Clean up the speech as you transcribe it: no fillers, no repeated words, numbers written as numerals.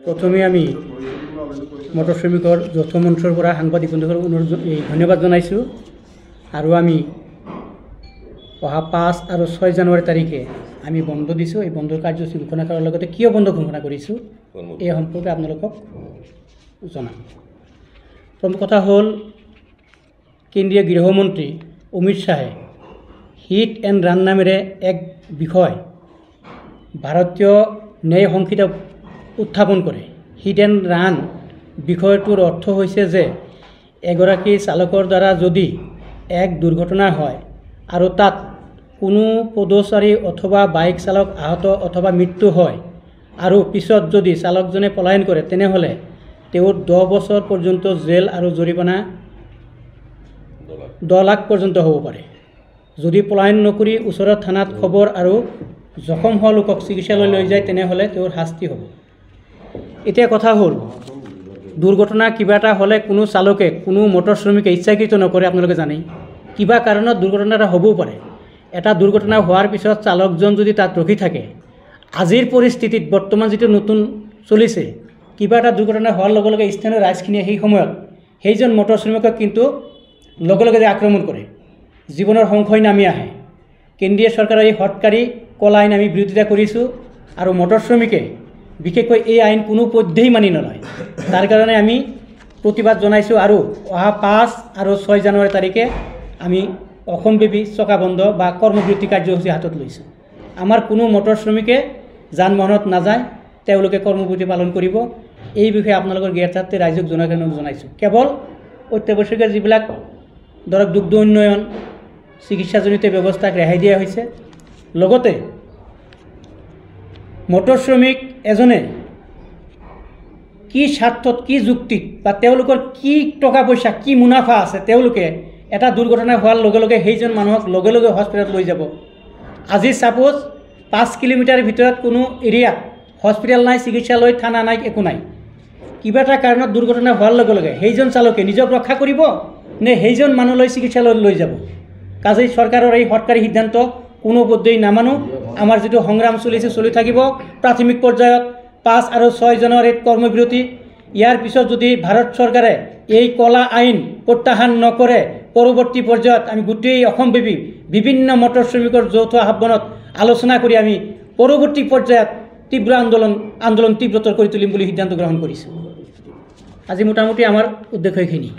প্ৰথমে আমি মটৰ শ্ৰমিকৰ যৌথ মঞ্চৰ পৰা সাংবাদিক বন্ধুসকলক ধন্যবাদ জনাইছোঁ আৰু আমি অহা 5 আৰু 6 জানুৱাৰী তাৰিখে আমি বন্ধ দিছোঁ। এই বন্ধৰ কাৰ্যসূচী ঘোষণা কৰাৰ লগতে কিয় বন্ধ ঘোষণা কৰিছোঁ এই সম্পৰ্কে আপোনালোকক জনাম। প্ৰথম কথা হ'ল কেন্দ্ৰীয় গৃহমন্ত্ৰী অমিত শ্বাহে হিট এণ্ড ৰান নামেৰে এক বিষয় ভাৰতীয় ন্যায় সংহিতা উত্থাপন কৰে। হিট এণ্ড ৰান বিষয়টোৰ অৰ্থ হৈছে যে এগৰাকী চালকৰ দ্বাৰা যদি এক দুৰ্ঘটনা হয় আৰু তাত কোনো পদচাৰী অথবা বাইক চালক আহত অথবা মৃত্যু হয় আৰু পিছত যদি চালকজনে পলায়ন কৰে তেনেহ'লে তেওঁৰ 10 বছৰ পৰ্যন্ত জেল আৰু জৰিমনা 10 লাখ পৰ্যন্ত হ'ব পাৰে। যদি পলায়ন নকৰি ওচৰৰ থানাত খবৰ আৰু জখম হোৱা লোকক চিকিৎসালয়লৈ লৈ যায় তেনেহ'লে তেওঁৰ শাস্তি হ'ব। এতিয়া কথা হ'ল দুৰ্ঘটনা কিবা এটা হ'লে কোনো চালকে কোনো মটৰ শ্ৰমিকে ইচ্ছাকৃত নকৰে। আপোনালোকে জানে কিবা কাৰণত দুৰ্ঘটনা এটা হ'বও পাৰে। এটা দুৰ্ঘটনা হোৱাৰ পিছত চালকজন যদি তাত ৰখি থাকে, আজিৰ পৰিস্থিতিত বৰ্তমান যিটো নতুন চলিছে, কিবা এটা দুৰ্ঘটনা হোৱাৰ লগে লগে স্থানীয় ৰাইজখিনিয়ে সেই সময়ত সেইজন মটৰ শ্ৰমিকক কিন্তু লগে লগে আক্ৰমণ কৰে, জীৱনৰ সংশয় নামি আহে। কেন্দ্ৰীয় চৰকাৰৰ এই হঠকাৰী কলা আইন আমি বিৰোধিতা কৰিছোঁ আৰু মটৰ শ্ৰমিকে বিশেষকৈ এই আইন কোনো পধ্যেই মানি নলয়। তাৰ কাৰণে আমি প্ৰতিবাদ জনাইছোঁ আৰু অহা 5 আৰু 6 জানুৱাৰী তাৰিখে আমি অসমব্যাপী চকা বন্ধ বা কৰ্মবিৰতি কাৰ্যসূচী হাতত লৈছোঁ। আমাৰ কোনো মটৰ শ্ৰমিকে যান বাহনত নাযায়, তেওঁলোকে কৰ্মবিৰতি পালন কৰিব। এই বিষয়ে আপোনালোকৰ জ্ঞাতাৰ্থে ৰাইজক জনাইছোঁ। কেৱল অত্যাৱশ্যকীয় যিবিলাক ধৰক দুগ্ধ উন্নয়ন চিকিৎসাজনিত ব্যৱস্থাক ৰেহাই দিয়া হৈছে। লগতে মটৰ শ্ৰমিক এজনে কি স্বাৰ্থত কি যুক্তিত বা তেওঁলোকৰ কি টকা পইচা কি মুনাফা আছে, তেওঁলোকে এটা দুৰ্ঘটনা হোৱাৰ লগে লগে সেইজন মানুহক লগে লগে হস্পিটেলত লৈ যাব। আজি ছাপ'জ 5 কিলোমিটাৰ ভিতৰত কোনো এৰিয়াত হস্পিটেল নাই, চিকিৎসালয়, থানা নাই, একো নাই। কিবা এটা কাৰণত দুৰ্ঘটনা হোৱাৰ লগে লগে সেইজন চালকে নিজক ৰক্ষা কৰিব নে সেইজন মানুহলৈ চিকিৎসালয়ত লৈ যাব? কাজেই চৰকাৰৰ এই হঠকাৰী সিদ্ধান্ত কোনো পধ্যেই নামানো। আমাৰ যিটো সংগ্ৰাম চলিছে চলি থাকিব। প্ৰাথমিক পৰ্যায়ত 5 আৰু 6 জানুৱাৰীত কৰ্মবিৰতি। ইয়াৰ পিছত যদি ভাৰত চৰকাৰে এই কলা আইন প্ৰত্যাহাৰ নকৰে, পৰৱৰ্তী পৰ্যায়ত আমি গোটেই অসমব্যাপী বিভিন্ন মটৰ শ্ৰমিকৰ যৌথ আহ্বানত আলোচনা কৰি আমি পৰৱৰ্তী পৰ্যায়ত তীব্ৰ আন্দোলন তীব্ৰতৰ কৰি তুলিম বুলি সিদ্ধান্ত গ্ৰহণ কৰিছোঁ। আজি মোটামুটি আমাৰ উদ্দেশ্য এইখিনি।